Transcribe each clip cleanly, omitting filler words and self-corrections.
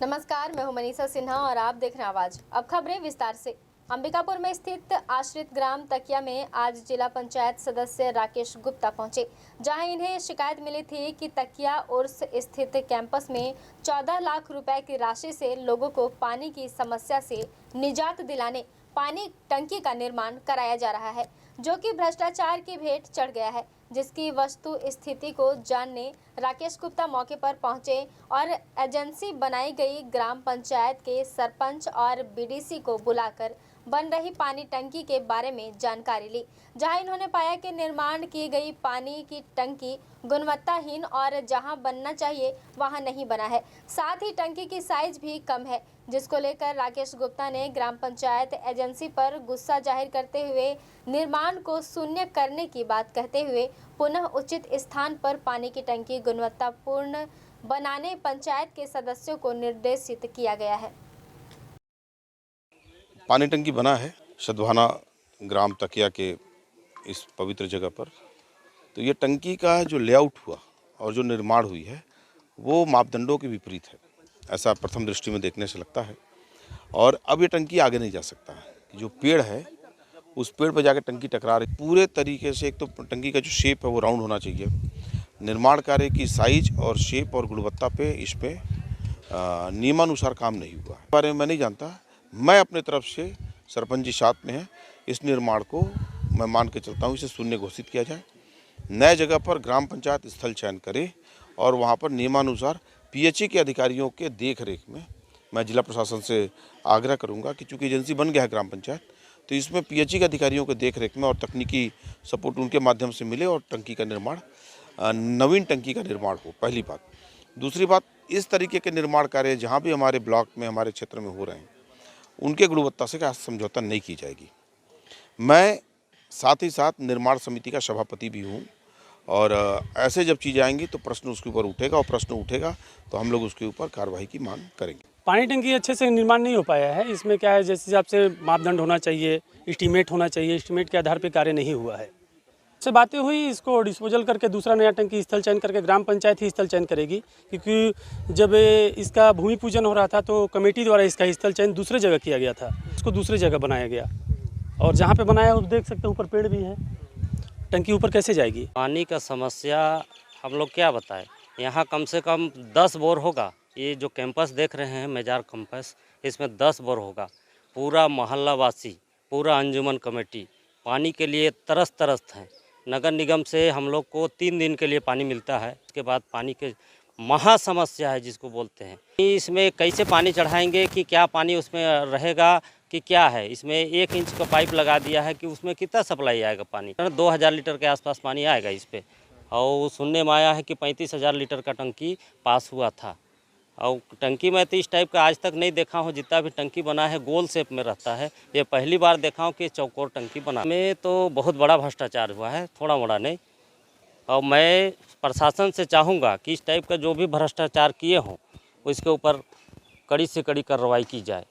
नमस्कार, मैं हूं मनीषा सिन्हा और आप देख रहे हैं आवाज। अब खबरें विस्तार से। अंबिकापुर में स्थित आश्रित ग्राम तकिया में आज जिला पंचायत सदस्य राकेश गुप्ता पहुंचे, जहां इन्हें शिकायत मिली थी कि तकिया उर्स स्थित कैंपस में 14 लाख रुपए की राशि से लोगों को पानी की समस्या से निजात दिलाने पानी टंकी का निर्माण कराया जा रहा है, जो कि भ्रष्टाचार की भेंट चढ़ गया है। जिसकी वस्तु स्थिति को जानने राकेश गुप्ता मौके पर पहुंचे और एजेंसी बनाई गई ग्राम पंचायत के सरपंच और बीडीसी को बुलाकर बन रही पानी टंकी के बारे में जानकारी ली, जहां इन्होंने पाया कि निर्माण की गई पानी की टंकी गुणवत्ताहीन और जहां बनना चाहिए वहां नहीं बना है। साथ ही टंकी की साइज भी कम है, जिसको लेकर राकेश गुप्ता ने ग्राम पंचायत एजेंसी पर गुस्सा जाहिर करते हुए निर्माण को शून्य करने की बात कहते हुए पुनः उचित स्थान पर पानी की टंकी गुणवत्तापूर्ण बनाने पंचायत के सदस्यों को निर्देशित किया गया है। पानी टंकी बना है सद्भावना ग्राम तकिया के इस पवित्र जगह पर। तो ये टंकी का जो लेआउट हुआ और जो निर्माण हुई है वो मापदंडों के विपरीत है, ऐसा प्रथम दृष्टि में देखने से लगता है। और अब ये टंकी आगे नहीं जा सकता है। जो पेड़ है उस पेड़ पर जाकर टंकी टकरा रही पूरे तरीके से। एक तो टंकी का जो शेप है वो राउंड होना चाहिए। निर्माण कार्य की साइज और शेप और गुणवत्ता पे इस पे नियमानुसार काम नहीं हुआ है। बारे में मैं नहीं जानता। मैं अपने तरफ से सरपंच जी साथ में है, इस निर्माण को मैं मान के चलता हूँ, इसे शून्य घोषित किया जाए। नए जगह पर ग्राम पंचायत स्थल चयन करे और वहाँ पर नियमानुसार पीएचई के अधिकारियों के देख रेख में मैं जिला प्रशासन से आग्रह करूँगा कि चूँकि एजेंसी बन गया है ग्राम पंचायत, तो इसमें पीएचई के अधिकारियों के देख रेख में और तकनीकी सपोर्ट उनके माध्यम से मिले और टंकी का निर्माण नवीन टंकी का निर्माण हो। पहली बात। दूसरी बात, इस तरीके के निर्माण कार्य जहाँ भी हमारे ब्लॉक में हमारे क्षेत्र में हो रहे हैं उनके गुणवत्ता से समझौता नहीं की जाएगी। मैं साथ ही साथ निर्माण समिति का सभापति भी हूँ और ऐसे जब चीज़ें आएंगी तो प्रश्न उसके ऊपर उठेगा और प्रश्न उठेगा तो हम लोग उसके ऊपर कार्रवाई की मांग करेंगे। पानी टंकी अच्छे से निर्माण नहीं हो पाया है। इसमें क्या है, जिस हिसाब से मापदंड होना चाहिए, एस्टीमेट होना चाहिए, एस्टीमेट के आधार पर कार्य नहीं हुआ है। से बातें हुई, इसको डिस्पोजल करके दूसरा नया टंकी स्थल चयन करके ग्राम पंचायत ही स्थल चयन करेगी, क्योंकि जब इसका भूमि पूजन हो रहा था तो कमेटी द्वारा इसका स्थल चयन दूसरे जगह किया गया था, इसको दूसरी जगह बनाया गया और जहाँ पे बनाया आप देख सकते हैं ऊपर पेड़ भी है। टंकी ऊपर कैसे जाएगी? पानी का समस्या हम लोग क्या बताएं, यहाँ कम से कम 10 बोर होगा। ये जो कैंपस देख रहे हैं मेजार कैंपस, इसमें 10 बोर होगा। पूरा मोहल्ला वासी, पूरा अंजुमन कमेटी पानी के लिए तरस हैं। नगर निगम से हम लोग को 3 दिन के लिए पानी मिलता है, इसके बाद पानी के महा समस्या है जिसको बोलते हैं। इसमें कैसे पानी चढ़ाएंगे कि क्या पानी उसमें रहेगा कि क्या है। इसमें 1 इंच का पाइप लगा दिया है कि उसमें कितना सप्लाई आएगा पानी। 2000 लीटर के आसपास पानी आएगा इस पर। और सुनने में आया है कि 35,000 लीटर का टंकी पास हुआ था। और टंकी में तो इस टाइप का आज तक नहीं देखा हूँ। जितना भी टंकी बना है गोल शेप में रहता है, ये पहली बार देखा हूँ कि चौकोर टंकी बना। में तो बहुत बड़ा भ्रष्टाचार हुआ है, थोड़ा मोड़ा नहीं। और मैं प्रशासन से चाहूँगा कि इस टाइप का जो भी भ्रष्टाचार किए हों उसके ऊपर कड़ी से कड़ी कार्रवाई की जाए।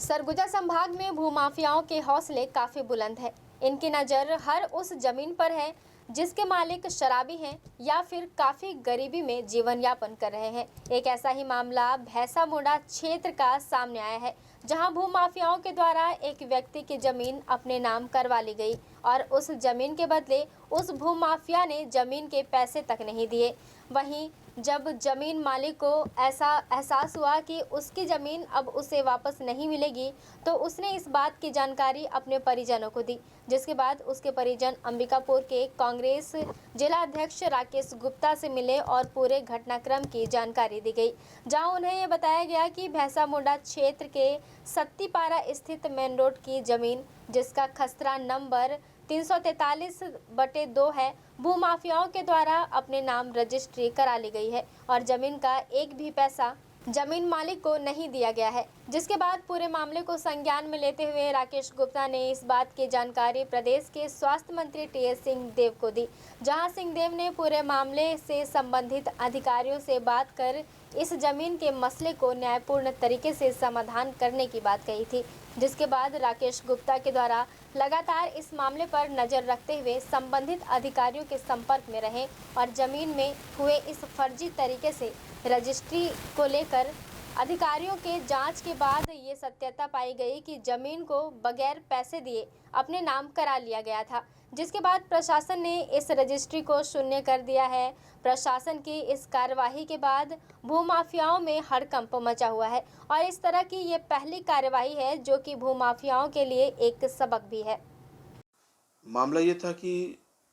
सरगुजा संभाग में भूमाफियाओं के हौसले काफी बुलंद है। इनकी नज़र हर उस जमीन पर है जिसके मालिक शराबी हैं या फिर काफ़ी गरीबी में जीवन यापन कर रहे हैं। एक ऐसा ही मामला भैंसामुड़ा क्षेत्र का सामने आया है, जहां भूमाफियाओं के द्वारा एक व्यक्ति की ज़मीन अपने नाम करवा ली गई और उस ज़मीन के बदले उस भूमाफिया ने ज़मीन के पैसे तक नहीं दिए। वहीं जब ज़मीन मालिक को ऐसा एहसास हुआ कि उसकी ज़मीन अब उसे वापस नहीं मिलेगी, तो उसने इस बात की जानकारी अपने परिजनों को दी, जिसके बाद उसके परिजन अंबिकापुर के कांग्रेस जिला अध्यक्ष राकेश गुप्ता से मिले और पूरे घटनाक्रम की जानकारी दी गई, जहां उन्हें ये बताया गया कि भैंसामुड़ा क्षेत्र के सत्तीपारा स्थित मेन रोड की ज़मीन, जिसका खसरा नंबर 343/2 है, भूमाफियाओं के द्वारा अपने नाम रजिस्ट्री करा ली गई है और जमीन का एक भी पैसा जमीन मालिक को नहीं दिया गया है। जिसके बाद पूरे मामले को संज्ञान में लेते हुए राकेश गुप्ता ने इस बात की जानकारी प्रदेश के स्वास्थ्य मंत्री टीएस सिंहदेव को दी, जहां सिंहदेव ने पूरे मामले से संबंधित अधिकारियों से बात कर इस जमीन के मसले को न्यायपूर्ण तरीके से समाधान करने की बात कही थी। जिसके बाद राकेश गुप्ता के द्वारा लगातार इस मामले पर नजर रखते हुए संबंधित अधिकारियों के संपर्क में रहे और जमीन में हुए इस फर्जी तरीके से रजिस्ट्री को लेकर अधिकारियों के जांच के बाद ये सत्यता पाई गई कि जमीन को बगैर पैसे दिए अपने नाम करा लिया गया था, जिसके बाद प्रशासन ने इस रजिस्ट्री को शून्य कर दिया है। प्रशासन की इस कार्यवाही के बाद भूमाफियाओं में हड़कंप मचा हुआ है और इस तरह की ये पहली कार्यवाही है जो कि भूमाफियाओं के लिए एक सबक भी है। मामला ये था कि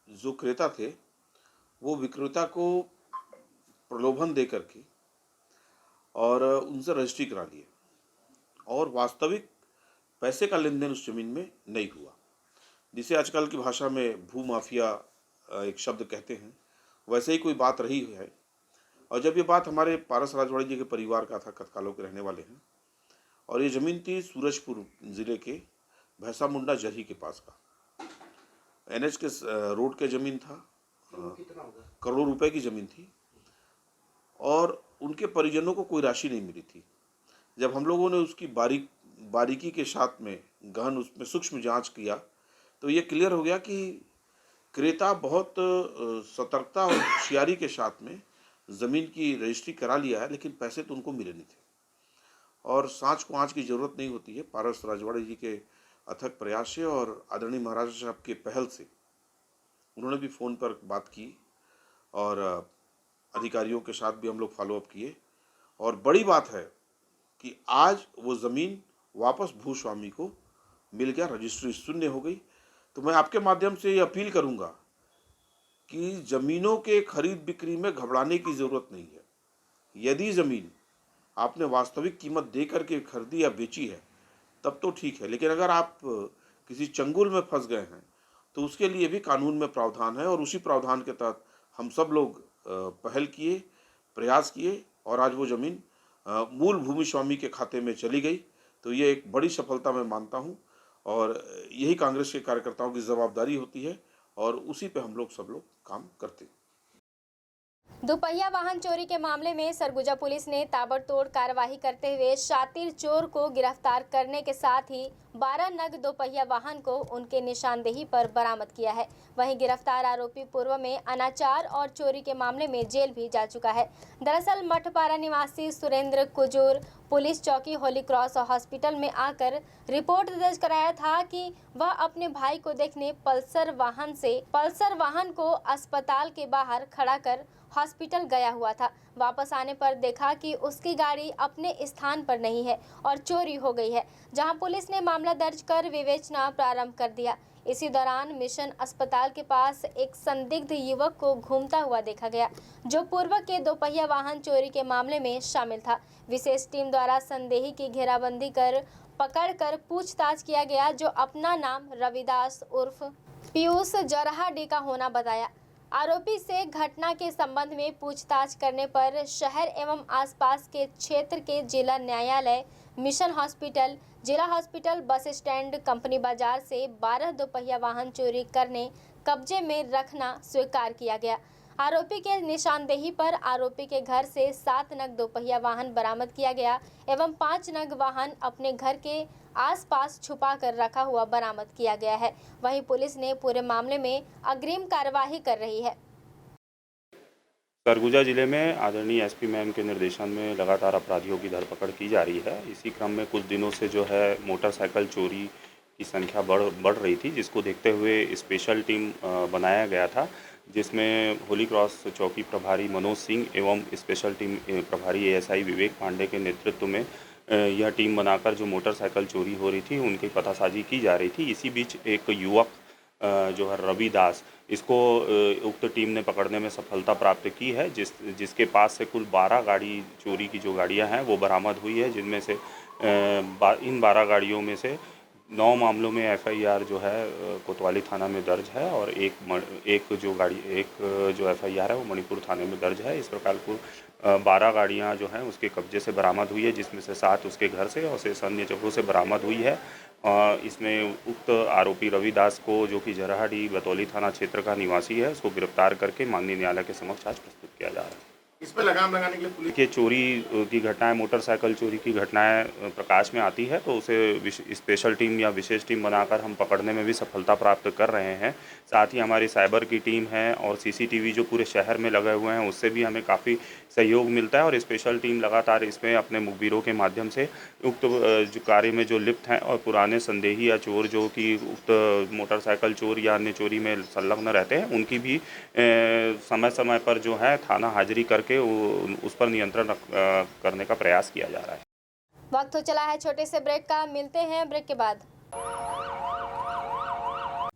जो क्रेता थे वो विक्रेता को प्रलोभन दे करके और उनसे रजिस्ट्री करा लिए और वास्तविक पैसे का लेन देन उस जमीन में नहीं हुआ, जिसे आजकल की भाषा में भू माफिया एक शब्द कहते हैं। वैसे ही कोई बात रही है। और जब ये बात हमारे पारस राजवाड़ी जी के परिवार का था, कतकालों के रहने वाले हैं, और ये ज़मीन थी सूरजपुर ज़िले के भैंसा मुंडा जरही के पास का NH के रोड के ज़मीन था। करोड़ों रुपए की ज़मीन थी और उनके परिजनों को कोई राशि नहीं मिली थी। जब हम लोगों ने उसकी बारीकी के साथ में गहन उसमें सूक्ष्म जांच किया तो ये क्लियर हो गया कि क्रेता बहुत सतर्कता और होशियारी के साथ में ज़मीन की रजिस्ट्री करा लिया है, लेकिन पैसे तो उनको मिले नहीं थे। और सांच को आँच की ज़रूरत नहीं होती है। पारस राजवाड़ी जी के अथक प्रयास से और आदरणीय महाराज साहब के पहल से उन्होंने भी फ़ोन पर बात की और अधिकारियों के साथ भी हम लोग फॉलोअप किए। और बड़ी बात है कि आज वो ज़मीन वापस भूस्वामी को मिल गया, रजिस्ट्री शून्य हो गई। तो मैं आपके माध्यम से ये अपील करूंगा कि ज़मीनों के खरीद बिक्री में घबराने की ज़रूरत नहीं है। यदि ज़मीन आपने वास्तविक कीमत दे करके खरीदी या बेची है तब तो ठीक है, लेकिन अगर आप किसी चंगुल में फंस गए हैं तो उसके लिए भी कानून में प्रावधान है और उसी प्रावधान के तहत हम सब लोग पहल किए, प्रयास किए और आज वो ज़मीन मूल भूमि स्वामी के खाते में चली गई। तो ये एक बड़ी सफलता मैं मानता हूँ और यही कांग्रेस के कार्यकर्ताओं की जवाबदारी होती है और उसी पे हम लोग सब लोग काम करते हैं। दोपहिया वाहन चोरी के मामले में सरगुजा पुलिस ने ताबड़तोड़ कार्रवाई करते हुए शातिर चोर को गिरफ्तार करने के साथ ही 12 नग दोपहिया वाहन को उनके निशानदेही पर बरामद किया है। वहीं गिरफ्तार आरोपी पूर्व में अनाचार और चोरी के मामले में जेल भी जा चुका है। दरअसल मठपारा निवासी सुरेंद्र कुजूर पुलिस चौकी होली क्रॉस हॉस्पिटल में आकर रिपोर्ट दर्ज कराया था कि वह अपने भाई को देखने पल्सर वाहन को अस्पताल के बाहर खड़ा कर हॉस्पिटल गया हुआ था। वापस आने पर देखा कि उसकी गाड़ी अपने स्थान पर नहीं है और चोरी हो गई है, जहां पुलिस ने मामला दर्ज कर विवेचना प्रारंभ कर दिया। इसी दौरान मिशन अस्पताल के पास एक संदिग्ध युवक को घूमता हुआ देखा गया, जो पूर्व के दोपहिया वाहन चोरी के मामले में शामिल था। विशेष टीम द्वारा संदेही की घेराबंदी कर पकड़कर पूछताछ किया गया, जो अपना नाम रविदास उर्फ पीयूष जरहाडी का होना बताया। आरोपी से घटना के संबंध में पूछताछ करने पर शहर एवं आसपास के क्षेत्र के जिला न्यायालय, मिशन हॉस्पिटल, जिला हॉस्पिटल, बस स्टैंड, कंपनी बाजार से 12 दोपहिया वाहन चोरी करने कब्जे में रखना स्वीकार किया गया। आरोपी के निशानदेही पर आरोपी के घर से 7 नग दोपहिया वाहन बरामद किया गया एवं 5 नग वाहन अपने घर के आसपास छुपा कर रखा हुआ बरामद किया गया है। वहीं पुलिस ने पूरे मामले में अग्रिम कार्यवाही कर रही है। सरगुजा जिले में आदरणीय एसपी मैम के निर्देशन में लगातार अपराधियों की धरपकड़ की जा रही है। इसी क्रम में कुछ दिनों से जो है मोटरसाइकिल चोरी की संख्या बढ़ रही थी, जिसको देखते हुए स्पेशल टीम बनाया गया था, जिसमें होली क्रॉस चौकी प्रभारी मनोज सिंह एवं स्पेशल टीम प्रभारी एएसआई विवेक पांडे के नेतृत्व में यह टीम बनाकर जो मोटरसाइकिल चोरी हो रही थी उनकी पतासाजी की जा रही थी। इसी बीच एक युवक जो है रविदास, इसको उक्त टीम ने पकड़ने में सफलता प्राप्त की है, जिसके पास से कुल 12 गाड़ी चोरी की जो गाड़ियां हैं वो बरामद हुई है, जिनमें से इन 12 गाड़ियों में से 9 मामलों में एफआईआर जो है कोतवाली थाना में दर्ज है और एक जो एफआईआर है वो मणिपुर थाने में दर्ज है। इस प्रकार कुल 12 गाड़ियां जो हैं उसके कब्जे से बरामद हुई है, जिसमें से 7 उसके घर से और 6 अन्य जगहों से बरामद हुई है। इसमें उक्त आरोपी रविदास को, जो कि जरहाडी बतौली थाना क्षेत्र का निवासी है, उसको गिरफ्तार करके माननीय न्यायालय के समक्ष आज प्रस्तुत किया जा रहा है। इस पर लगाम लगाने के लिए पुलिस कि चोरी की घटनाएं, मोटरसाइकिल चोरी की घटनाएं प्रकाश में आती है तो उसे स्पेशल टीम या विशेष टीम बनाकर हम पकड़ने में भी सफलता प्राप्त कर रहे हैं। साथ ही हमारी साइबर की टीम है और सीसीटीवी जो पूरे शहर में लगे हुए हैं उससे भी हमें काफ़ी सहयोग मिलता है और स्पेशल टीम लगातार इसमें अपने मुखबिरों के माध्यम से उक्त जो कार्य में जो लिप्त हैं और पुराने संदेही या चोर जो कि उक्त मोटरसाइकिल चोर या अन्य चोरी में संलग्न रहते हैं उनकी भी समय समय पर जो है थाना हाजिरी करके उस पर नियंत्रण करने का प्रयास किया जा रहा है। वक्त हो चला है छोटे से ब्रेक का, मिलते हैं ब्रेक के बाद।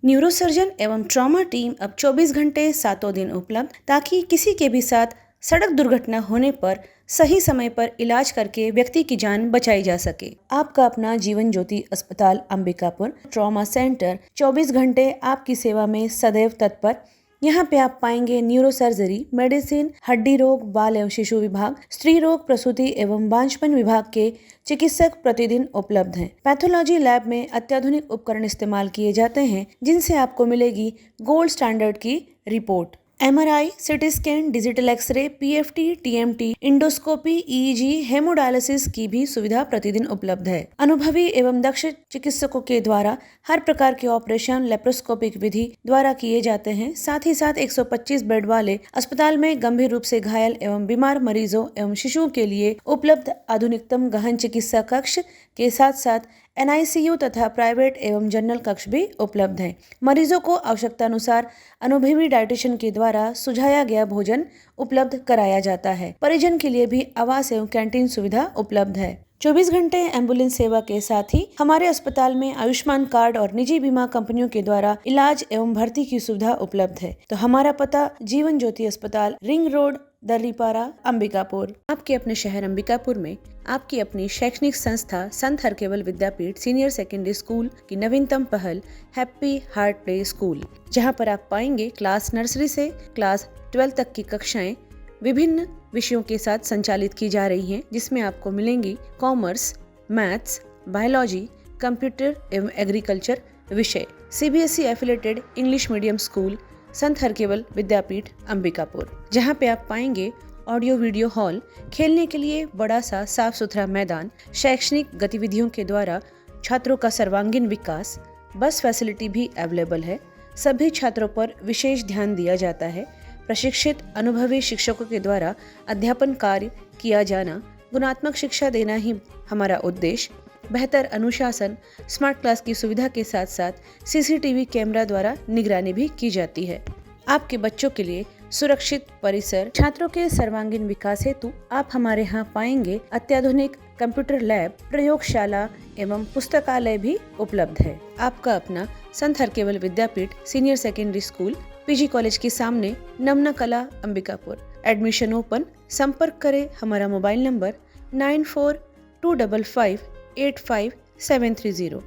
न्यूरोसर्जन एवं ट्रॉमा टीम अब 24 घंटे 7 दिन उपलब्ध, ताकि किसी के भी साथ सड़क दुर्घटना होने पर सही समय पर इलाज करके व्यक्ति की जान बचाई जा सके। आपका अपना जीवन ज्योति अस्पताल अंबिकापुर ट्रॉमा सेंटर 24 घंटे आपकी सेवा में सदैव तत्पर। यहाँ पे आप पाएंगे न्यूरो सर्जरी, मेडिसिन, हड्डी रोग, बाल एवं शिशु विभाग, स्त्री रोग, प्रसूति एवं बांझपन विभाग के चिकित्सक प्रतिदिन उपलब्ध हैं। पैथोलॉजी लैब में अत्याधुनिक उपकरण इस्तेमाल किए जाते हैं जिनसे आपको मिलेगी गोल्ड स्टैंडर्ड की report. MRI, CT scan, digital X-ray, PFT, TMT, endoscopy, EEG, haemodialysis की भी सुविधा प्रतिदिन उपलब्ध है। अनुभवी एवं दक्ष चिकित्सकों के द्वारा हर प्रकार के ऑपरेशन लेप्रोस्कोपिक विधि द्वारा किए जाते हैं। साथ ही साथ 125 बेड वाले अस्पताल में गंभीर रूप से घायल एवं बीमार मरीजों एवं शिशुओं के लिए उपलब्ध आधुनिकतम गहन चिकित्सा कक्ष के साथ साथ NICU तथा प्राइवेट एवं जनरल कक्ष भी उपलब्ध हैं। मरीजों को आवश्यकता अनुसार अनुभवी डाइटिशियन के द्वारा सुझाया गया भोजन उपलब्ध कराया जाता है। परिजन के लिए भी आवास एवं कैंटीन सुविधा उपलब्ध है। 24 घंटे एम्बुलेंस सेवा के साथ ही हमारे अस्पताल में आयुष्मान कार्ड और निजी बीमा कंपनियों के द्वारा इलाज एवं भर्ती की सुविधा उपलब्ध है। तो हमारा पता जीवन ज्योति अस्पताल, रिंग रोड, दर्रीपारा, अंबिकापुर। आपके अपने शहर अंबिकापुर में आपकी अपनी शैक्षणिक संस्था संत Harkeval Vidyapeeth senior secondary school की नवीनतम पहल हैप्पी हार्ट प्ले स्कूल, जहां पर आप पाएंगे क्लास नर्सरी से क्लास 12 तक की कक्षाएं विभिन्न विषयों के साथ संचालित की जा रही हैं, जिसमें आपको मिलेंगी कॉमर्स, मैथ्स, बायोलॉजी, कंप्यूटर एवं एग्रीकल्चर विषय। CBSE affiliated English medium school संत हरकेवल विद्यापीठ अंबिकापुर, जहां पे आप पाएंगे ऑडियो वीडियो हॉल, खेलने के लिए बड़ा सा साफ सुथरा मैदान, शैक्षणिक गतिविधियों के द्वारा छात्रों का सर्वांगीण विकास, बस फैसिलिटी भी अवेलेबल है। सभी छात्रों पर विशेष ध्यान दिया जाता है। प्रशिक्षित अनुभवी शिक्षकों के द्वारा अध्यापन कार्य किया जाना, गुणात्मक शिक्षा देना ही हमारा उद्देश्य। बेहतर अनुशासन, स्मार्ट क्लास की सुविधा के साथ साथ CCTV कैमरा द्वारा निगरानी भी की जाती है। आपके बच्चों के लिए सुरक्षित परिसर, छात्रों के सर्वांगीण विकास हेतु आप हमारे यहाँ पाएंगे अत्याधुनिक कंप्यूटर लैब, प्रयोगशाला एवं पुस्तकालय भी उपलब्ध है। आपका अपना Sant Harkeval Vidyapeeth senior secondary school, PG college के सामने, नमना कला, अंबिकापुर। Admission open. संपर्क करें हमारा मोबाइल नंबर 9425585730।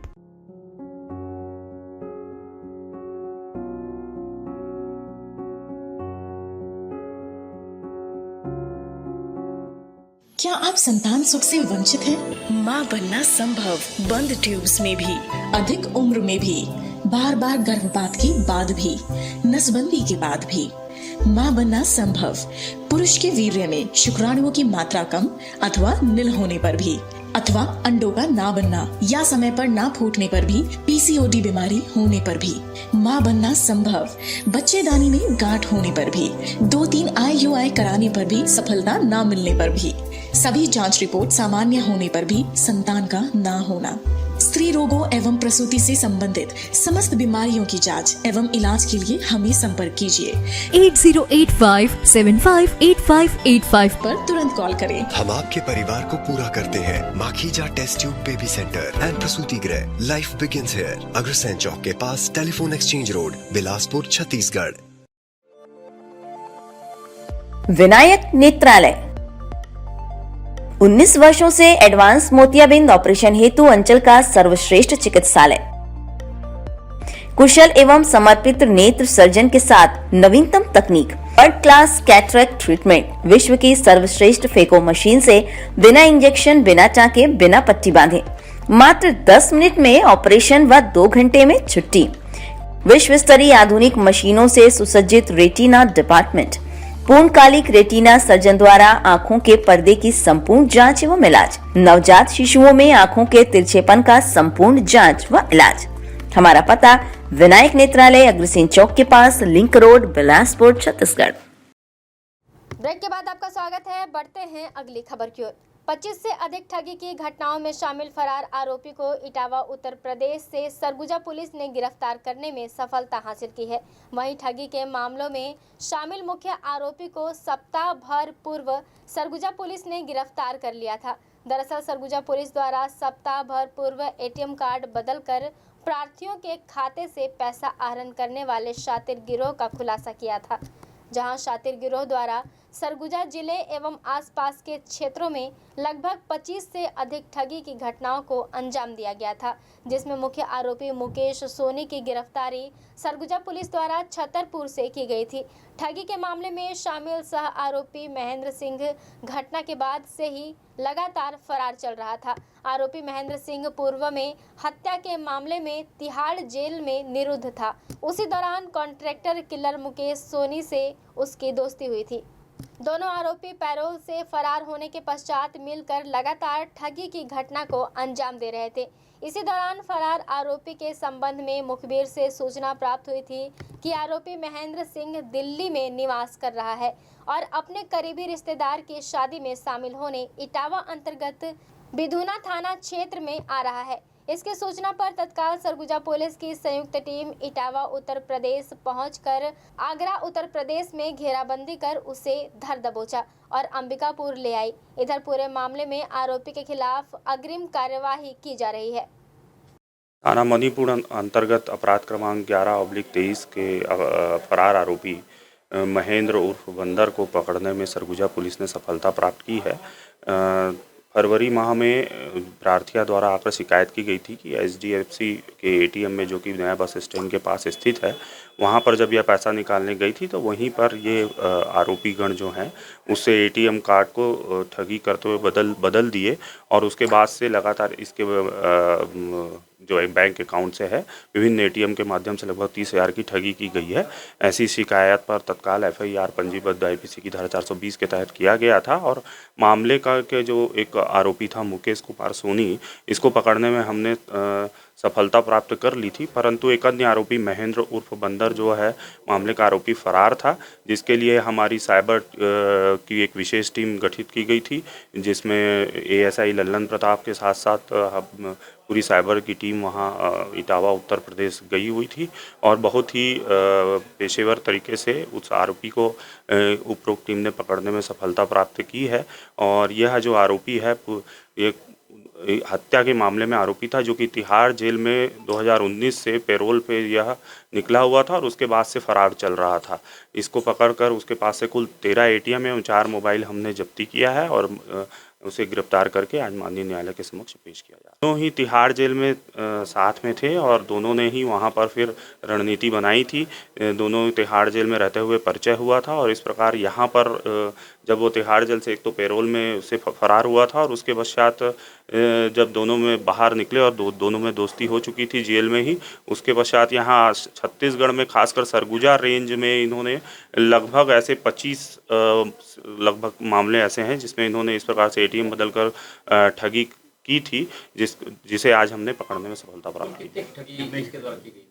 क्या आप संतान सुख से वंचित हैं? माँ बनना संभव, बंद ट्यूब्स में भी, अधिक उम्र में भी, बार बार गर्भपात के बाद भी, नसबंदी के बाद भी। माँ बनना संभव, पुरुष के वीर्य में शुक्राणुओं की मात्रा कम अथवा नील होने पर भी, अथवा अंडों का ना बनना या समय पर ना फूटने पर भी, PCOD बीमारी होने पर भी। माँ बनना संभव, बच्चेदानी में गांठ होने पर भी, 2-3 IUI कराने पर भी सफलता ना मिलने पर भी, सभी जांच रिपोर्ट सामान्य होने पर भी संतान का ना होना। स्त्री रोगों एवं प्रसूति से संबंधित समस्त बीमारियों की जांच एवं इलाज के लिए हमें संपर्क कीजिए 8085758585 पर तुरंत कॉल करें। हम आपके परिवार को पूरा करते हैं। Makhija test tube baby centre and प्रसूति गृह, life begins here, Agrasen Chowk के पास, telephone exchange road, Bilaspur, Chhattisgarh. Vinayak Netralaya 19 वर्षों से एडवांस मोतियाबिंद ऑपरेशन हेतु अंचल का सर्वश्रेष्ठ चिकित्सालय। कुशल एवं समर्पित नेत्र सर्जन के साथ नवीनतम तकनीक, वर्ल्ड क्लास कैटरेक्ट ट्रीटमेंट, विश्व की सर्वश्रेष्ठ फेको मशीन से बिना इंजेक्शन, बिना टाँके, बिना पट्टी बांधे मात्र 10 मिनट में ऑपरेशन व 2 घंटे में छुट्टी। विश्व स्तरीय आधुनिक मशीनों से सुसज्जित रेटिना डिपार्टमेंट, पूर्णकालिक रेटिना सर्जन द्वारा आँखों के पर्दे की संपूर्ण जांच एवं इलाज, नवजात शिशुओं में आँखों के तिरछेपन का संपूर्ण जांच व इलाज। हमारा पता विनायक नेत्रालय, अग्रसेन चौक के पास, link road, Bilaspur, Chhattisgarh. Break के बाद आपका स्वागत है। बढ़ते हैं अगली खबर की ओर। 25 से अधिक ठगी की घटनाओं में शामिल फरार आरोपी को इटावा उत्तर प्रदेश से सरगुजा पुलिस ने गिरफ्तार करने में सफलता हासिल की है। वहीं ठगी के मामलों में शामिल मुख्य आरोपी को सप्ताह भर पूर्व सरगुजा पुलिस ने गिरफ्तार कर लिया था। दरअसल सरगुजा पुलिस द्वारा सप्ताह भर पूर्व एटीएम कार्ड बदलकर प्रार्थियों के खाते से पैसा आहरण करने वाले शातिर गिरोह का खुलासा किया था, जहां शातिर गिरोह द्वारा सरगुजा जिले एवं आसपास के क्षेत्रों में लगभग 25 से अधिक ठगी की घटनाओं को अंजाम दिया गया था, जिसमें मुख्य आरोपी मुकेश सोनी की गिरफ्तारी सरगुजा पुलिस द्वारा छतरपुर से की गई थी। ठगी के मामले में शामिल सह आरोपी महेंद्र सिंह घटना के बाद से ही लगातार फरार चल रहा था। आरोपी महेंद्र सिंह पूर्व में हत्या के मामले में तिहाड़ जेल में निरुद्ध था। उसी दौरान कॉन्ट्रैक्टर किलर मुकेश सोनी से उसकी दोस्ती हुई थी। दोनों आरोपी पैरोल से फरार होने के पश्चात मिलकर लगातार ठगी की घटना को अंजाम दे रहे थे। इसी दौरान फरार आरोपी के संबंध में मुखबिर से सूचना प्राप्त हुई थी कि आरोपी महेंद्र सिंह दिल्ली में निवास कर रहा है और अपने करीबी रिश्तेदार की शादी में शामिल होने इटावा अंतर्गत बिधुना थाना क्षेत्र में आ रहा है। इसकी सूचना पर तत्काल सरगुजा पुलिस की संयुक्त टीम इटावा उत्तर प्रदेश पहुंचकर आगरा उत्तर प्रदेश में घेराबंदी कर उसे धर दबोचा और अंबिकापुर ले आई। इधर पूरे मामले में आरोपी के खिलाफ अग्रिम कार्यवाही की जा रही है। थाना मणिपुर अंतर्गत अपराध क्रमांक 11/23 के फरार आरोपी महेंद्र उर्फ बंदर को पकड़ने में सरगुजा पुलिस ने सफलता प्राप्त की है। फरवरी माह में प्रार्थिया द्वारा आकर शिकायत की गई थी कि HDFC के ATM में, जो कि नया बस स्टैंड के पास स्थित है, वहाँ पर जब यह पैसा निकालने गई थी तो वहीं पर ये आरोपी गण जो हैं उससे ATM कार्ड को ठगी करते हुए बदल दिए और उसके बाद से लगातार इसके जो एक बैंक अकाउंट से है विभिन्न ATM के माध्यम से लगभग 30,000 की ठगी की गई है। ऐसी शिकायत पर तत्काल FIR पंजीबद्ध IPC की धारा 420 के तहत किया गया था और मामले का के जो एक आरोपी था मुकेश कुमार सोनी, इसको पकड़ने में हमने सफलता प्राप्त कर ली थी, परंतु एक अन्य आरोपी महेंद्र उर्फ बंदर जो है मामले का आरोपी फरार था, जिसके लिए हमारी साइबर की एक विशेष टीम गठित की गई थी, जिसमें ASI लल्लन प्रताप के साथ साथ पूरी साइबर की टीम वहाँ इटावा उत्तर प्रदेश गई हुई थी और बहुत ही पेशेवर तरीके से उस आरोपी को उपरोक्त टीम ने पकड़ने में सफलता प्राप्त की है। और यह जो आरोपी है एक हत्या के मामले में आरोपी था, जो कि तिहाड़ जेल में 2019 से पैरोल पे यह निकला हुआ था और उसके बाद से फरार चल रहा था। इसको पकड़कर उसके पास से कुल 13 ATM एवं 4 मोबाइल हमने जब्ती किया है और उसे गिरफ्तार करके आज माननीय न्यायालय के समक्ष पेश किया जाए। दोनों ही तिहाड़ जेल में साथ में थे और दोनों ने ही वहां पर फिर रणनीति बनाई थी। दोनों तिहाड़ जेल में रहते हुए परिचय हुआ था और इस प्रकार यहां पर जब वो तिहाड़ जेल से एक तो पैरोल में से फरार हुआ था और उसके पश्चात जब दोनों में बाहर निकले और दोनों में दोस्ती हो चुकी थी जेल में ही, उसके पश्चात यहाँ छत्तीसगढ़ में खासकर सरगुजा रेंज में इन्होंने लगभग ऐसे 25 लगभग मामले ऐसे हैं जिसमें इन्होंने इस प्रकार से ATM बदलकर ठगी की थी, जिसे आज हमने पकड़ने में सफलता प्राप्त की।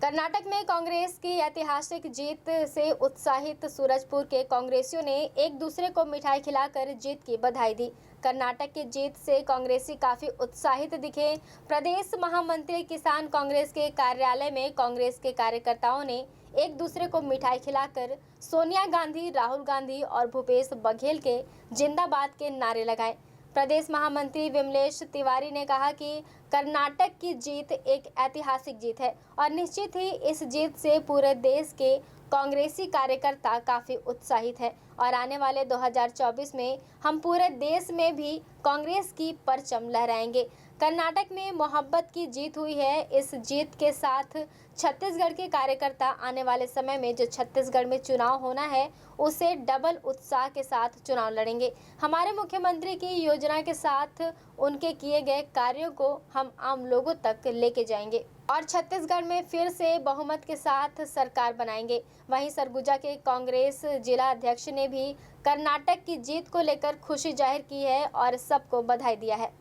कर्नाटक में कांग्रेस की ऐतिहासिक जीत से उत्साहित सूरजपुर के कांग्रेसियों ने एक दूसरे को मिठाई खिलाकर जीत की बधाई दी। कर्नाटक की जीत से कांग्रेसी काफी उत्साहित दिखे। प्रदेश महामंत्री किसान कांग्रेस के कार्यालय में कांग्रेस के कार्यकर्ताओं ने एक दूसरे को मिठाई खिलाकर सोनिया गांधी, राहुल गांधी और भूपेश बघेल के जिंदाबाद के नारे लगाए। प्रदेश महामंत्री विमलेश तिवारी ने कहा कि कर्नाटक की जीत एक ऐतिहासिक जीत है और निश्चित ही इस जीत से पूरे देश के कांग्रेसी कार्यकर्ता काफ़ी उत्साहित हैं और आने वाले 2024 में हम पूरे देश में भी कांग्रेस की परचम लहराएंगे। कर्नाटक में मोहब्बत की जीत हुई है। इस जीत के साथ छत्तीसगढ़ के कार्यकर्ता आने वाले समय में जो छत्तीसगढ़ में चुनाव होना है उसे डबल उत्साह के साथ चुनाव लड़ेंगे। हमारे मुख्यमंत्री की योजना के साथ उनके किए गए कार्यों को हम आम लोगों तक लेके जाएंगे और छत्तीसगढ़ में फिर से बहुमत के साथ सरकार बनाएंगे। वहीं सरगुजा के कांग्रेस जिला अध्यक्ष ने भी कर्नाटक की जीत को लेकर खुशी जाहिर की है और सबको बधाई दिया है।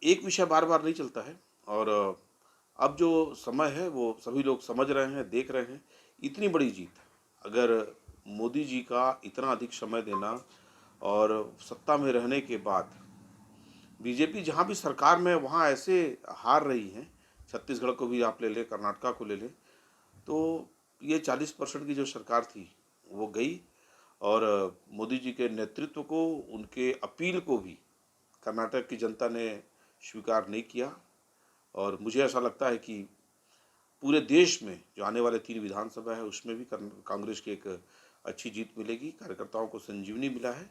एक विषय बार बार नहीं चलता है और अब जो समय है वो सभी लोग समझ रहे हैं, देख रहे हैं। इतनी बड़ी जीत अगर मोदी जी का इतना अधिक समय देना और सत्ता में रहने के बाद बीजेपी जहाँ भी सरकार में वहाँ ऐसे हार रही हैं, छत्तीसगढ़ को भी आप ले लें, कर्नाटका को ले लें, तो ये 40% की जो सरकार थी वो गई और मोदी जी के नेतृत्व को, उनके अपील को भी कर्नाटक की जनता ने स्वीकार नहीं किया। और मुझे ऐसा लगता है कि पूरे देश में जो आने वाले 3 विधानसभा है उसमें भी कांग्रेस की एक अच्छी जीत मिलेगी। कार्यकर्ताओं को संजीवनी मिला है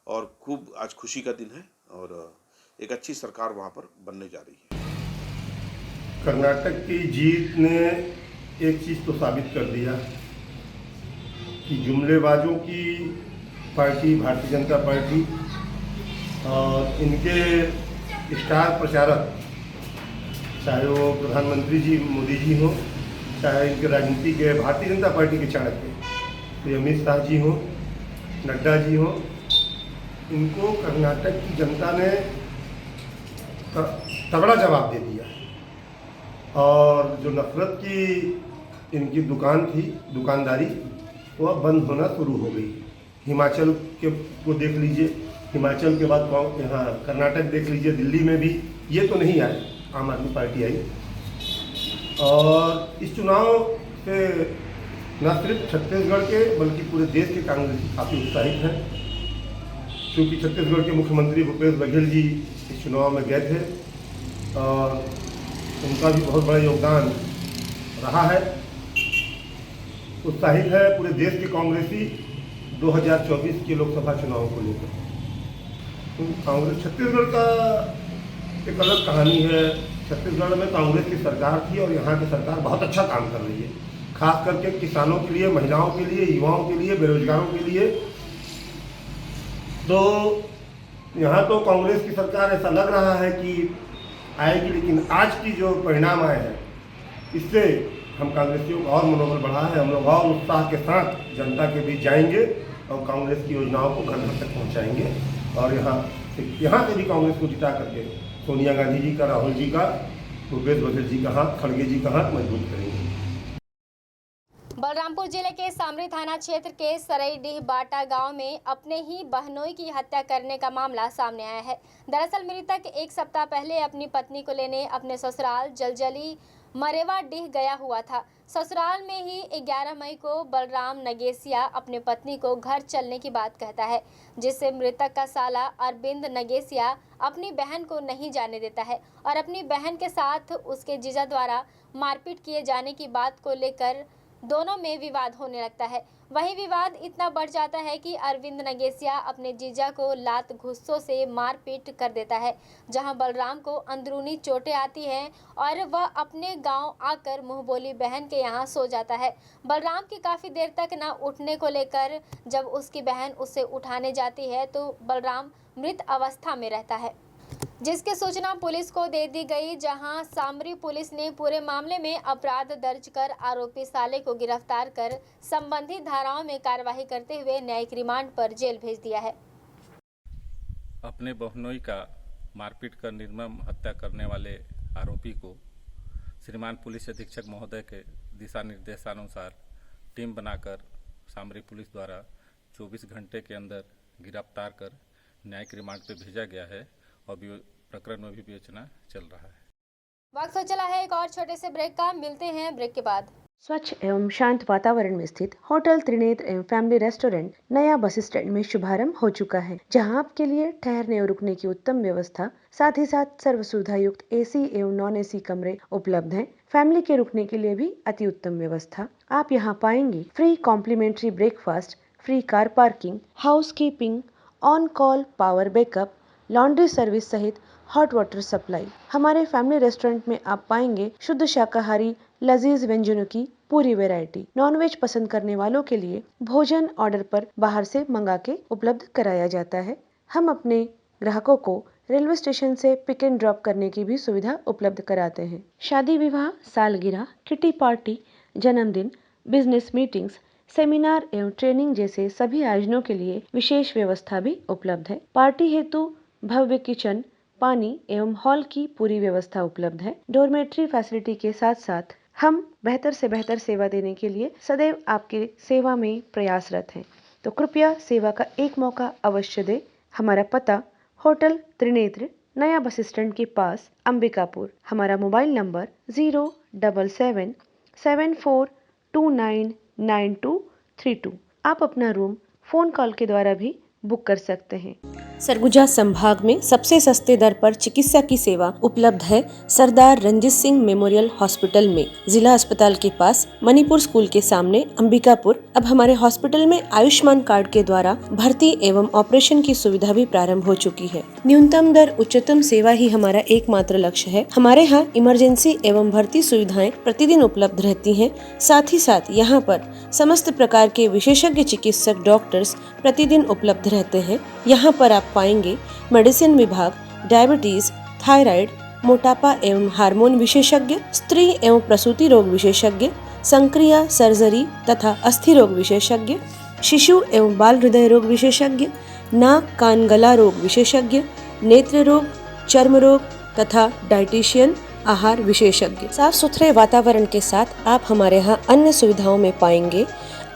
और खूब आज खुशी का दिन है और एक अच्छी सरकार वहाँ पर बनने जा रही है। कर्नाटक की जीत ने एक चीज़ तो साबित कर दिया कि जुमलेबाजों की पार्टी भारतीय जनता पार्टी और इनके स्टार प्रचारक, चाहे वो प्रधानमंत्री जी मोदी जी हों, चाहे इनके राजनीति के भारतीय जनता पार्टी के चाणक्य तो अमित शाह जी हों, नड्डा जी हों, इनको कर्नाटक की जनता ने तगड़ा जवाब दे दिया। और जो नफरत की इनकी दुकान थी, दुकानदारी, वो अब बंद होना शुरू हो गई। हिमाचल के को देख लीजिए, हिमाचल के बाद यहाँ कर्नाटक देख लीजिए, दिल्ली में भी ये तो नहीं आए, आम आदमी पार्टी आई। और इस चुनाव से न सिर्फ छत्तीसगढ़ के बल्कि पूरे देश के कांग्रेसी काफ़ी उत्साहित हैं, क्योंकि छत्तीसगढ़ के मुख्यमंत्री भूपेश बघेल जी इस चुनाव में गए थे और उनका भी बहुत बड़ा योगदान रहा है। उत्साहित है पूरे देश के कांग्रेसी 2024 के लोकसभा चुनाव को लेकर। कांग्रेस छत्तीसगढ़ का एक अलग कहानी है। छत्तीसगढ़ में कांग्रेस की सरकार थी और यहाँ की सरकार बहुत अच्छा काम कर रही है, खास करके किसानों के लिए, महिलाओं के लिए, युवाओं के लिए, बेरोजगारों के लिए। तो यहाँ तो कांग्रेस की सरकार ऐसा लग रहा है कि आएगी, लेकिन आज की जो परिणाम आए हैं इससे हम कांग्रेसियों का और मनोबल बढ़ा है। हम लोग और उत्साह के साथ जनता के बीच जाएंगे और कांग्रेस की योजनाओं को घर घर तक पहुँचाएंगे और यहाँ से भी कांग्रेस को जिता करके सोनिया गांधी जी का, राहुल जी का, भूपेश बघेल जी का हाथ, खड़गे जी का हाथ मजबूत करेंगे। बलरामपुर जिले के सामरी थाना क्षेत्र के सरईडीह बाटा गांव में अपने ही बहनोई की हत्या करने का मामला सामने आया है। दरअसल मृतक 1 सप्ताह पहले अपनी पत्नी को लेने अपने ससुराल जलजली मरेवाडीह गया हुआ था। ससुराल में ही 11 मई को बलराम नगेसिया अपने पत्नी को घर चलने की बात कहता है, जिससे मृतक का साला अरविंद नगेसिया अपनी बहन को नहीं जाने देता है और अपनी बहन के साथ उसके जीजा द्वारा मारपीट किए जाने की बात को लेकर दोनों में विवाद होने लगता है। वही विवाद इतना बढ़ जाता है कि अरविंद नगेसिया अपने जीजा को लात घुस्सों से मारपीट कर देता है, जहां बलराम को अंदरूनी चोटें आती हैं और वह अपने गांव आकर मुंहबोली बहन के यहां सो जाता है। बलराम की काफ़ी देर तक न उठने को लेकर जब उसकी बहन उसे उठाने जाती है तो बलराम मृत अवस्था में रहता है, जिसकी सूचना पुलिस को दे दी गई, जहां सामरी पुलिस ने पूरे मामले में अपराध दर्ज कर आरोपी साले को गिरफ्तार कर संबंधित धाराओं में कार्यवाही करते हुए न्यायिक रिमांड पर जेल भेज दिया है। अपने बहनोई का मारपीट कर निर्मम हत्या करने वाले आरोपी को श्रीमान पुलिस अधीक्षक महोदय के दिशा निर्देशानुसार टीम बनाकर सामरी पुलिस द्वारा 24 घंटे के अंदर गिरफ्तार कर न्यायिक रिमांड पर भेजा गया है और प्रकरण में भी विवेचना चल रहा है। वक्त हो चला है एक और छोटे से ब्रेक का, मिलते हैं ब्रेक के बाद। स्वच्छ एवं शांत वातावरण में स्थित होटल त्रिनेत्र एवं फैमिली रेस्टोरेंट नया बस स्टैंड में शुभारंभ हो चुका है, जहां आपके लिए ठहरने और रुकने की उत्तम व्यवस्था, साथ ही साथ सर्व सुविधा युक्त एसी एवं नॉन एसी कमरे उपलब्ध हैं। फैमिली के रुकने के लिए भी अति उत्तम व्यवस्था। आप यहाँ पाएंगे free complimentary breakfast, free car parking, house keeping, on call power backup, laundry service सहित हॉट वाटर सप्लाई। हमारे फैमिली रेस्टोरेंट में आप पाएंगे शुद्ध शाकाहारी लजीज व्यंजनों की पूरी वैरायटी। नॉनवेज पसंद करने वालों के लिए भोजन ऑर्डर पर बाहर से मंगा के उपलब्ध कराया जाता है। हम अपने ग्राहकों को रेलवे स्टेशन से पिक एंड ड्रॉप करने की भी सुविधा उपलब्ध कराते हैं। शादी विवाह, सालगिरह, किटी पार्टी, जन्मदिन, बिजनेस मीटिंग्स, सेमिनार एवं ट्रेनिंग जैसे सभी आयोजनों के लिए विशेष व्यवस्था भी उपलब्ध है। पार्टी हेतु भव्य किचन, पानी एवं हॉल की पूरी व्यवस्था उपलब्ध है। डोरमेट्री फैसिलिटी के साथ साथ हम बेहतर से बेहतर सेवा देने के लिए सदैव आपके सेवा में प्रयासरत हैं। तो कृपया सेवा का एक मौका अवश्य दें। हमारा पता होटल त्रिनेत्र, नया बस स्टैंड के पास, अंबिकापुर। हमारा मोबाइल नंबर 07774299232। आप अपना रूम फोन कॉल के द्वारा भी बुक कर सकते हैं। सरगुजा संभाग में सबसे सस्ते दर पर चिकित्सा की सेवा उपलब्ध है सरदार रंजीत सिंह मेमोरियल हॉस्पिटल में, जिला अस्पताल के पास, मणिपुर स्कूल के सामने, अंबिकापुर। अब हमारे हॉस्पिटल में आयुष्मान कार्ड के द्वारा भर्ती एवं ऑपरेशन की सुविधा भी प्रारंभ हो चुकी है। न्यूनतम दर उच्चतम सेवा ही हमारा एकमात्र लक्ष्य है। हमारे यहाँ इमरजेंसी एवं भर्ती सुविधाएं प्रतिदिन उपलब्ध रहती हैं। साथ ही साथ यहाँ पर समस्त प्रकार के विशेषज्ञ चिकित्सक डॉक्टर्स प्रतिदिन उपलब्ध रहते हैं। यहाँ पर आप पाएंगे मेडिसिन विभाग, डायबिटीज, थायराइड, मोटापा एवं हार्मोन विशेषज्ञ, स्त्री एवं प्रसूति रोग विशेषज्ञ, संक्रिया सर्जरी तथा अस्थि रोग विशेषज्ञ, शिशु एवं बाल हृदय रोग विशेषज्ञ, नाक कान गला रोग विशेषज्ञ, नेत्र रोग, चर्म रोग तथा डाइटिशियन, आहार विशेषज्ञ। साफ सुथरे वातावरण के साथ आप हमारे यहाँ अन्य सुविधाओं में पाएंगे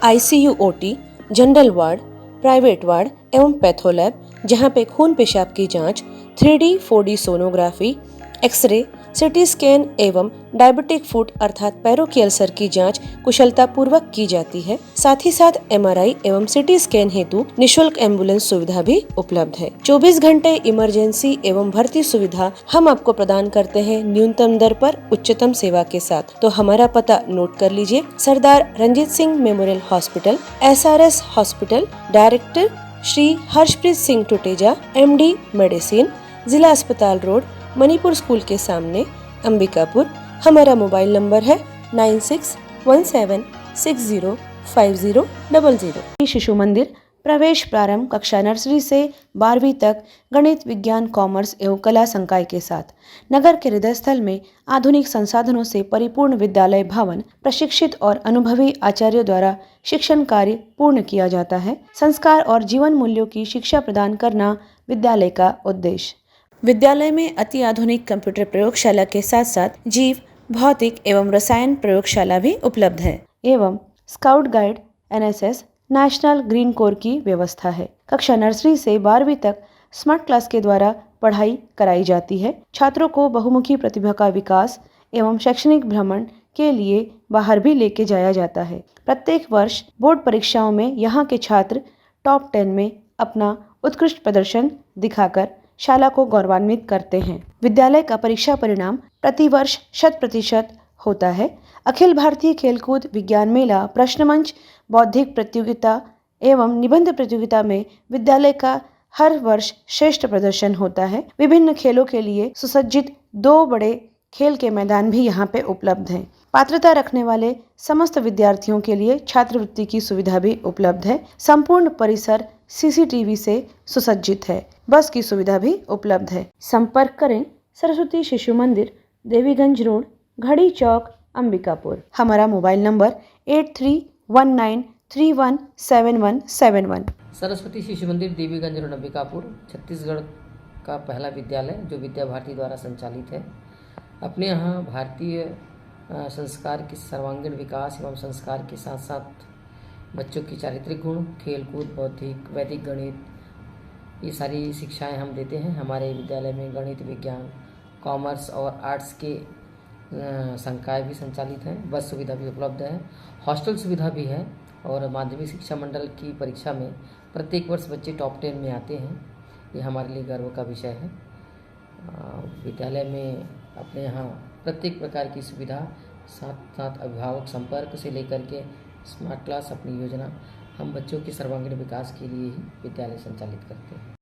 ICU, OT, general ward, private ward एवं पैथोलैब, जहाँ पे खून पेशाब की जांच, 3D 4D sonography, X-ray, CT scan एवं डायबिटिक फुट अर्थात पैरों की अल्सर की जांच कुशलता पूर्वक की जाती है। साथ ही साथ MRI एवं सिटी स्कैन हेतु निशुल्क एम्बुलेंस सुविधा भी उपलब्ध है। 24 घंटे इमरजेंसी एवं भर्ती सुविधा हम आपको प्रदान करते हैं न्यूनतम दर पर उच्चतम सेवा के साथ। तो हमारा पता नोट कर लीजिए। Sardar Ranjeet Singh memorial hospital, SRS hospital, director Shri Harshpreet Singh Tuteja, MD medicine, जिला अस्पताल रोड, मणिपुर स्कूल के सामने, अंबिकापुर। हमारा मोबाइल नंबर है 9617605000। शिशु मंदिर प्रवेश प्रारंभ कक्षा नर्सरी से 12वीं तक गणित, विज्ञान, कॉमर्स एवं कला संकाय के साथ नगर के हृदय स्थल में आधुनिक संसाधनों से परिपूर्ण विद्यालय भवन, प्रशिक्षित और अनुभवी आचार्यों द्वारा शिक्षण कार्य पूर्ण किया जाता है। संस्कार और जीवन मूल्यों की शिक्षा प्रदान करना विद्यालय का उद्देश्य। विद्यालय में अति आधुनिक कंप्यूटर प्रयोगशाला के साथ साथ जीव, भौतिक एवं रसायन प्रयोगशाला भी उपलब्ध है एवं scout guide, NSS, national green core की व्यवस्था है। कक्षा नर्सरी से 12वीं तक स्मार्ट क्लास के द्वारा पढ़ाई कराई जाती है। छात्रों को बहुमुखी प्रतिभा का विकास एवं शैक्षणिक भ्रमण के लिए बाहर भी लेके जाया जाता है। प्रत्येक वर्ष बोर्ड परीक्षाओं में यहाँ के छात्र टॉप 10 में अपना उत्कृष्ट प्रदर्शन दिखाकर शाला को गौरवान्वित करते हैं। विद्यालय का परीक्षा परिणाम प्रतिवर्ष 100% होता है। अखिल भारतीय खेलकूद विज्ञान मेला, प्रश्न मंच, बौद्धिक प्रतियोगिता एवं निबंध प्रतियोगिता में विद्यालय का हर वर्ष श्रेष्ठ प्रदर्शन होता है। विभिन्न खेलों के लिए सुसज्जित 2 बड़े खेल के मैदान भी यहाँ पे उपलब्ध हैं। पात्रता रखने वाले समस्त विद्यार्थियों के लिए छात्रवृत्ति की सुविधा भी उपलब्ध है। संपूर्ण परिसर CCTV से सुसज्जित है। बस की सुविधा भी उपलब्ध है। संपर्क करें सरस्वती शिशु मंदिर, देवीगंज रोड, घड़ी चौक, अंबिकापुर। हमारा मोबाइल नंबर 8319317171। सरस्वती शिशु मंदिर, देवीगंज रोड, अंबिकापुर, छत्तीसगढ़ का पहला विद्यालय जो विद्या भारती द्वारा संचालित है। अपने यहाँ भारतीय संस्कार के सर्वांगीण विकास एवं संस्कार के साथ साथ बच्चों की चारित्रिक गुण, खेलकूद, बौद्धिक, वैदिक गणित, ये सारी शिक्षाएं हम देते हैं। हमारे विद्यालय में गणित, विज्ञान, कॉमर्स और आर्ट्स के संकाय भी संचालित हैं। बस सुविधा भी उपलब्ध है, हॉस्टल सुविधा भी है और माध्यमिक शिक्षा मंडल की परीक्षा में प्रत्येक वर्ष बच्चे टॉप 10 में आते हैं। ये हमारे लिए गर्व का विषय है। विद्यालय में अपने यहाँ प्रत्येक प्रकार की सुविधा, साथ साथ अभिभावक संपर्क से लेकर के स्मार्ट क्लास अपनी योजना हम बच्चों के सर्वांगीण विकास के लिए ही विद्यालय संचालित करते हैं।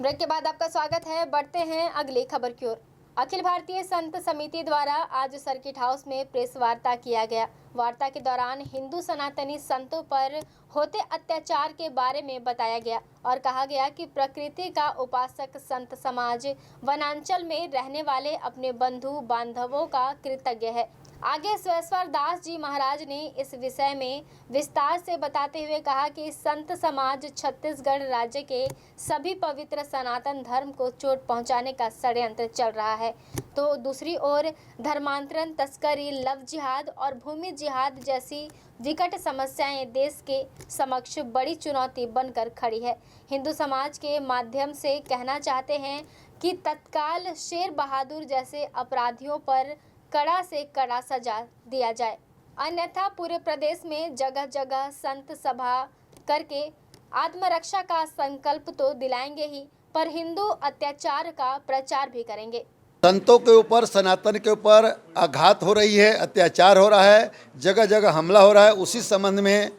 ब्रेक के बाद आपका स्वागत है। बढ़ते हैं अगली खबर की ओर। अखिल भारतीय संत समिति द्वारा आज सर्किट हाउस में प्रेस वार्ता किया गया। वार्ता के दौरान हिंदू सनातनी संतों पर होते अत्याचार के बारे में बताया गया और कहा गया कि प्रकृति का उपासक संत समाज वनांचल में रहने वाले अपने बंधु बांधवों का कृतज्ञ है। आगे स्वेश्वर दास जी महाराज ने इस विषय में विस्तार से बताते हुए कहा कि संत समाज छत्तीसगढ़ राज्य के सभी पवित्र सनातन धर्म को चोट पहुंचाने का षड्यंत्र चल रहा है, तो दूसरी ओर धर्मांतरण, तस्करी, लव जिहाद और भूमि जिहाद जैसी विकट समस्याएं देश के समक्ष बड़ी चुनौती बनकर खड़ी है। हिंदू समाज के माध्यम से कहना चाहते हैं कि तत्काल शेर बहादुर जैसे अपराधियों पर कड़ा से कड़ा सजा दिया जाए, अन्यथा पूरे प्रदेश में जगह जगह संत सभा करके आत्मरक्षा का संकल्प तो दिलाएंगे ही, पर हिंदू अत्याचार का प्रचार भी करेंगे। संतों के ऊपर, सनातन के ऊपर आघात हो रही है, अत्याचार हो रहा है, जगह जगह हमला हो रहा है। उसी संबंध में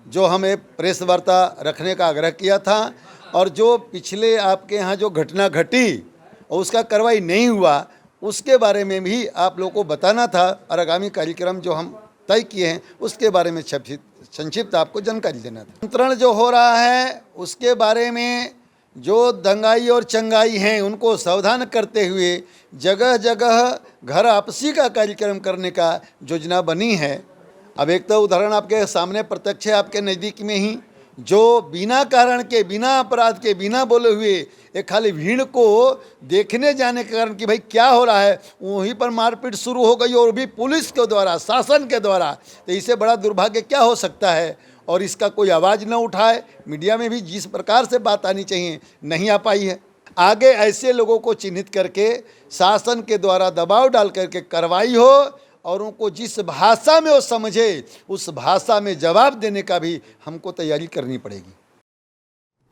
जो हमें प्रेस वार्ता रखने का आग्रह किया था और जो पिछले आपके यहाँ जो घटना घटी और उसका कार्रवाई नहीं हुआ, उसके बारे में भी आप लोगों को बताना था और आगामी कार्यक्रम जो हम तय किए हैं उसके बारे में संक्षिप्त आपको जानकारी देना था। नियंत्रण जो हो रहा है उसके बारे में जो दंगाई और चंगाई हैं उनको सावधान करते हुए जगह जगह घर आपसी का कार्यक्रम करने का योजना बनी है। अब एक तो उदाहरण आपके सामने प्रत्यक्ष है, आपके नज़दीक में ही, जो बिना कारण के, बिना अपराध के, बिना बोले हुए एक खाली भीड़ को देखने जाने के कारण कि भाई क्या हो रहा है, वहीं पर मारपीट शुरू हो गई और भी पुलिस के द्वारा, शासन के द्वारा। तो इससे बड़ा दुर्भाग्य क्या हो सकता है? और इसका कोई आवाज़ न उठाए, मीडिया में भी जिस प्रकार से बात आनी चाहिए नहीं आ पाई है। आगे ऐसे लोगों को चिन्हित करके शासन के द्वारा दबाव डाल करके कार्रवाई हो और उनको जिस भाषा में वो समझे उस भाषा में जवाब देने का भी हमको तैयारी करनी पड़ेगी।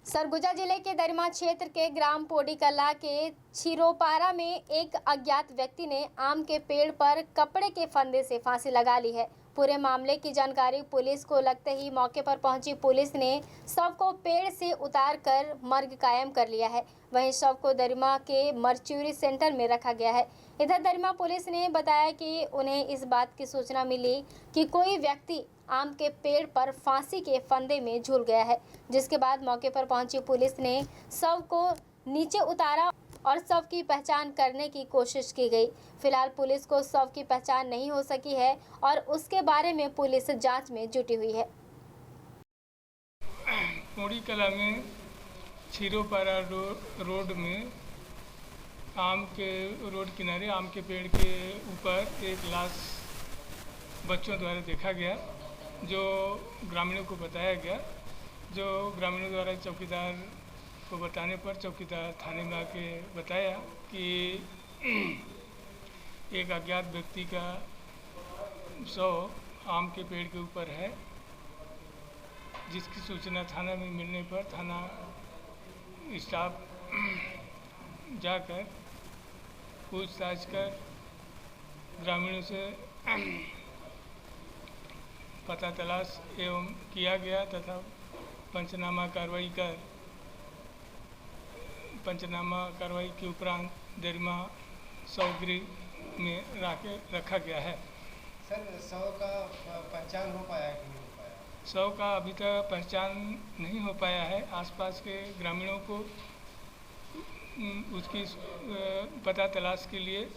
सरगुजा जिले के दरिमा क्षेत्र के ग्राम पोडी कला के छिरोपारा में एक अज्ञात व्यक्ति ने आम के पेड़ पर कपड़े के फंदे से फांसी लगा ली है। पूरे मामले की जानकारी पुलिस को लगते ही मौके पर पहुंची पुलिस ने शव को पेड़ से उतारकर मर्ग कायम कर लिया है। वहीं शव को दरिमा के मर्च्यूरी सेंटर में रखा गया है। इधर दरिमा पुलिस ने बताया कि उन्हें इस बात की सूचना मिली कि कोई व्यक्ति आम के पेड़ पर फांसी के फंदे में झूल गया है, जिसके बाद मौके पर पहुंची पुलिस ने शव को नीचे उतारा और शव की पहचान करने की कोशिश की गई। फिलहाल पुलिस को शव की पहचान नहीं हो सकी है और उसके बारे में पुलिस जांच में जुटी हुई है। पोडी कला में छिरोपारा रोड में आम के रोड किनारे आम के पेड़ के ऊपर एक लाश बच्चों द्वारा देखा गया, जो ग्रामीणों को बताया गया। जो ग्रामीणों द्वारा चौकीदार को बताने पर चौकीदार थाने में आके बताया कि एक अज्ञात व्यक्ति का शव आम के पेड़ के ऊपर है, जिसकी सूचना थाना में मिलने पर थाना स्टाफ जाकर पूछताछ कर ग्रामीणों से पता तलाश एवं किया गया तथा पंचनामा कार्रवाई के उपरांत दरिमा शवगृह में रखा गया है। सर, शव का पहचान हो पाया है कि नहीं हो पाया? शव का अभी तक पहचान नहीं हो पाया है। आसपास के ग्रामीणों को उसकी पता तलाश के लिए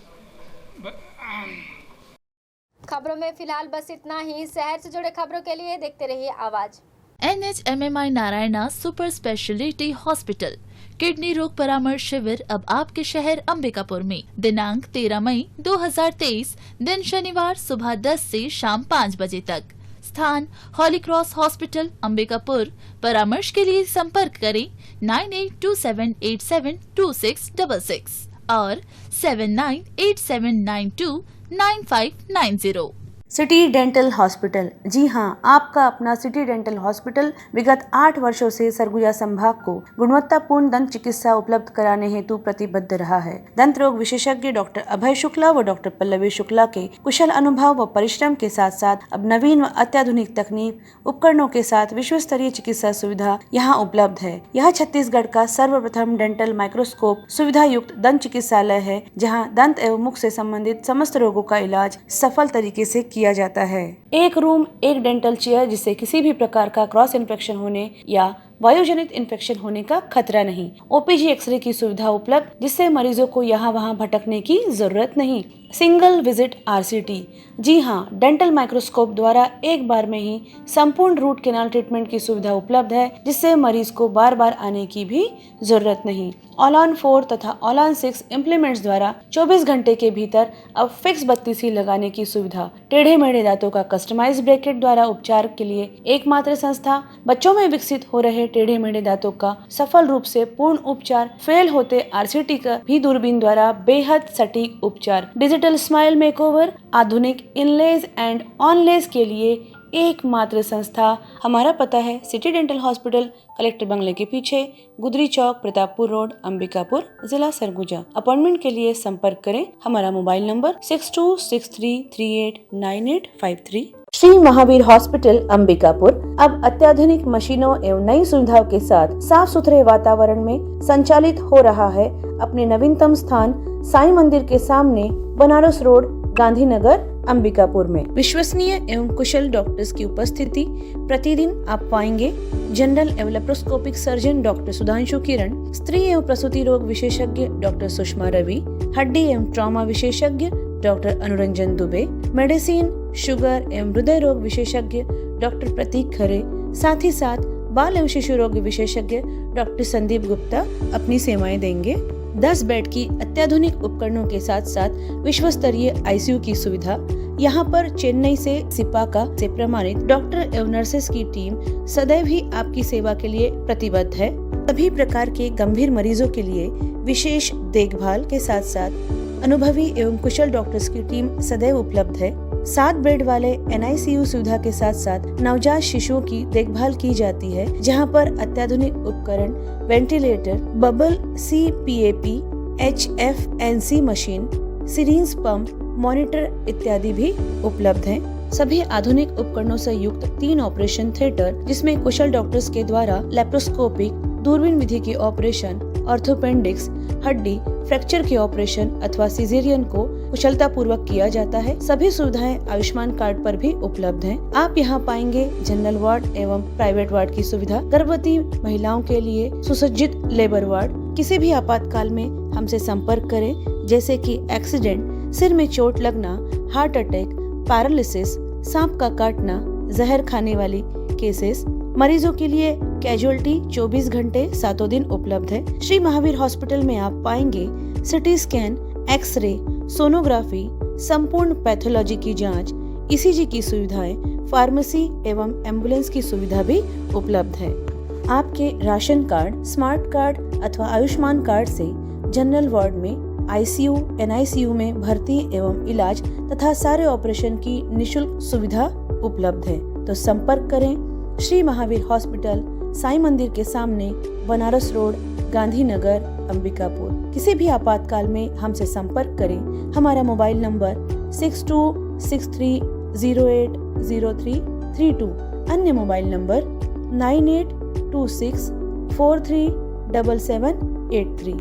खबरों में फिलहाल बस इतना ही। शहर से जुड़े खबरों के लिए देखते रहिए आवाज। NHMMI Narayana super speciality hospital kidney रोग परामर्श शिविर अब आपके शहर अंबिकापुर में दिनांक 13 मई 2023 दिन शनिवार सुबह 10 से शाम 5 बजे तक। स्थान हॉली क्रॉस हॉस्पिटल अंबिकापुर। परामर्श के लिए संपर्क करें 9827872666 और 7987929590। City dental hospital. जी हाँ, आपका अपना सिटी डेंटल हॉस्पिटल विगत 8 वर्षों से सरगुजा संभाग को गुणवत्तापूर्ण दंत चिकित्सा उपलब्ध कराने हेतु प्रतिबद्ध रहा है। दंत रोग विशेषज्ञ डॉक्टर अभय शुक्ला व डॉक्टर पल्लवी शुक्ला के कुशल अनुभव व परिश्रम के साथ साथ अब नवीन व अत्याधुनिक तकनीक उपकरणों के साथ विश्व स्तरीय चिकित्सा सुविधा यहाँ उपलब्ध है। यह छत्तीसगढ़ का सर्वप्रथम डेंटल माइक्रोस्कोप सुविधा युक्त दंत चिकित्सालय है, जहाँ दंत एवं मुख से संबंधित समस्त रोगों का इलाज सफल तरीके से किया जाता है। एक रूम, एक डेंटल चेयर, जिससे किसी भी प्रकार का क्रॉस इन्फेक्शन होने या वायुजनित इन्फेक्शन होने का खतरा नहीं। ओपीजी एक्सरे की सुविधा उपलब्ध, जिससे मरीजों को यहाँ वहाँ भटकने की जरूरत नहीं। Single visit RCT. जी हाँ, डेंटल माइक्रोस्कोप द्वारा एक बार में ही संपूर्ण रूट कैनाल ट्रीटमेंट की सुविधा उपलब्ध है, जिससे मरीज को बार बार आने की भी जरूरत नहीं। ऑल ऑन 4 तथा ऑल ऑन 6 इम्प्लीमेंट्स द्वारा 24 घंटे के भीतर अब फिक्स बत्तीसी लगाने की सुविधा। टेढ़े मेढ़े दांतों का कस्टमाइज ब्रैकेट द्वारा उपचार के लिए एकमात्र संस्था। बच्चों में विकसित हो रहे टेढ़े मेढ़े दांतों का सफल रूप से पूर्ण उपचार। फेल होते आरसीटी का भी दूरबीन द्वारा बेहद सटीक उपचार। डिजिटल स्माइल मेकओवर, आधुनिक इनलेज एंड ऑनलेज के लिए एकमात्र संस्था। हमारा पता है सिटी डेंटल हॉस्पिटल, कलेक्टर बंगले के पीछे, गुदरी चौक, प्रतापपुर रोड, अंबिकापुर, जिला सरगुजा। अपॉइंटमेंट के लिए संपर्क करें। हमारा mobile number 6263389853। Shri Mahavir hospital Ambikapur अब अत्याधुनिक मशीनों एवं नई सुविधाओं के साथ साफ सुथरे वातावरण में संचालित हो रहा है। अपने नवीनतम स्थान साईं मंदिर के सामने, बनारस रोड, गांधीनगर, अंबिकापुर में। विश्वसनीय एवं कुशल डॉक्टर्स की उपस्थिति। प्रतिदिन आप पाएंगे जनरल एवं लेप्रोस्कोपिक सर्जन डॉक्टर सुधांशु किरण, स्त्री एवं प्रसूति रोग विशेषज्ञ डॉक्टर सुषमा रवि, हड्डी एवं ट्रॉमा विशेषज्ञ doctor Anuranjan Dubey, medicine, sugar एवं हृदय रोग विशेषज्ञ डॉक्टर प्रतीक खरे, साथ ही साथ बाल एवं शिशु रोग विशेषज्ञ डॉक्टर संदीप गुप्ता अपनी सेवाएं देंगे। 10 बेड की अत्याधुनिक उपकरणों के साथ साथ विश्व स्तरीय आईसीयू की सुविधा। यहाँ पर चेन्नई से सिपाका से प्रमाणित डॉक्टर एवं नर्सेस की टीम सदैव ही आपकी सेवा के लिए प्रतिबद्ध है। सभी प्रकार के गंभीर मरीजों के लिए विशेष देखभाल के साथ साथ अनुभवी एवं कुशल डॉक्टर्स की टीम सदैव उपलब्ध है। 7 बेड वाले NICU सुविधा के साथ साथ नवजात शिशुओं की देखभाल की जाती है, जहां पर अत्याधुनिक उपकरण, ventilator, bubble CPAP, HFNC machine, syringe pump, monitor इत्यादि भी उपलब्ध हैं। सभी आधुनिक उपकरणों से युक्त 3 ऑपरेशन थिएटर, जिसमें कुशल डॉक्टर्स के द्वारा लेप्रोस्कोपिक, दूरबीन विधि की ऑपरेशन, ऑर्थोपेंडिक्स, हड्डी फ्रैक्चर के ऑपरेशन अथवा सिजेरियन को कुशलता पूर्वक किया जाता है। सभी सुविधाएं आयुष्मान कार्ड पर भी उपलब्ध हैं। आप यहाँ पाएंगे जनरल वार्ड एवं प्राइवेट वार्ड की सुविधा, गर्भवती महिलाओं के लिए सुसज्जित लेबर वार्ड। किसी भी आपातकाल में हमसे संपर्क करें, जैसे कि एक्सीडेंट, सिर में चोट लगना, हार्ट अटैक, पैरालिसिस, सांप का काटना, जहर खाने वाली केसेस। मरीजों के लिए कैजुअलिटी 24 घंटे 7 दिन उपलब्ध है। श्री महावीर हॉस्पिटल में आप पाएंगे सिटी स्कैन, एक्सरे, सोनोग्राफी, संपूर्ण पैथोलॉजी की जांच, ECG की सुविधाएं, फार्मेसी एवं एम्बुलेंस की सुविधा भी उपलब्ध है। आपके राशन कार्ड, स्मार्ट कार्ड अथवा आयुष्मान कार्ड से जनरल वार्ड में, ICU, NICU में भर्ती एवं इलाज तथा सारे ऑपरेशन की निशुल्क सुविधा उपलब्ध है। तो संपर्क करें श्री महावीर हॉस्पिटल, साईं मंदिर के सामने, बनारस रोड, गांधीनगर, अंबिकापुर। किसी भी आपातकाल में हमसे संपर्क करें। हमारा मोबाइल नंबर 6263080332। अन्य मोबाइल नंबर 9826437783।